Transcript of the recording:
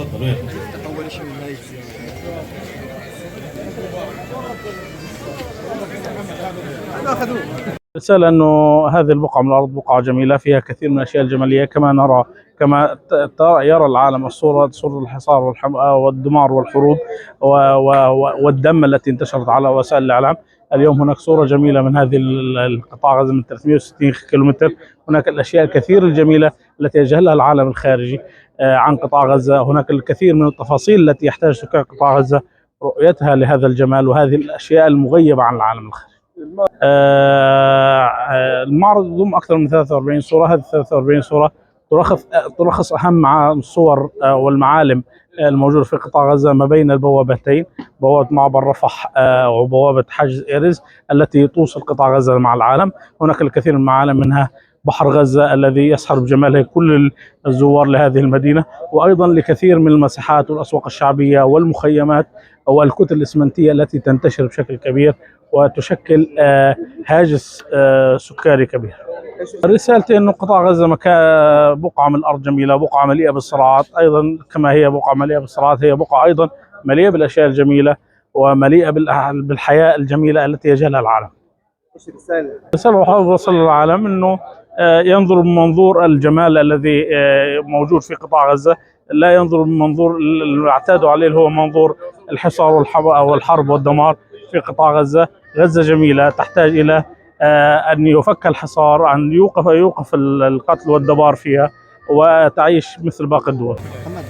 تفضل وين؟ أول شيء من هاي الزيارة. رسالة أنه هذه البقعة من الأرض بقعة جميلة فيها كثير من الأشياء الجمالية، كما نرى كما يرى العالم صورة الحصار والدمار والحروب والدم التي انتشرت على وسائل الإعلام. اليوم هناك صورة جميلة من هذه القطاع غزة من 360 كيلومتر. هناك الأشياء الكثير الجميلة التي يجهلها العالم الخارجي عن قطاع غزة. هناك الكثير من التفاصيل التي يحتاج سكان قطاع غزة رؤيتها لهذا الجمال وهذه الأشياء المغيبة عن العالم الخارجي. المعرض يضم أكثر من 43 صورة. هذه 43 صورة تلخص أهم الصور والمعالم الموجودة في قطاع غزة ما بين البوابتين، بوابة معبر رفح وبوابة حاجز إيرز التي توصل قطاع غزة مع العالم. هناك الكثير من المعالم منها بحر غزة الذي يسحر بجماله كل الزوار لهذه المدينة، وأيضا لكثير من المساحات والأسواق الشعبية والمخيمات والكتل الإسمنتية التي تنتشر بشكل كبير وتشكل هاجس سكري كبير. رسالتي أنه قطاع غزة بقعة من الأرض جميلة، بقعة مليئة بالصراعات، أيضا كما هي بقعة مليئة بالصراعات هي بقعة أيضا مليئة بالأشياء الجميلة ومليئة بالحياة الجميلة التي يجهلها العالم. إيش الرسالة؟ رسالة بحاول أوصل للعالم أنه ينظر من منظور الجمال الذي موجود في قطاع غزة، لا ينظر من منظور اللي اعتادوا عليه اللي هو منظور الحصار والحرب والدمار في قطاع غزة. غزة جميلة تحتاج إلى أن يفك الحصار، أن يوقف القتل والدمار فيها وتعيش مثل باقي الدول. محمد.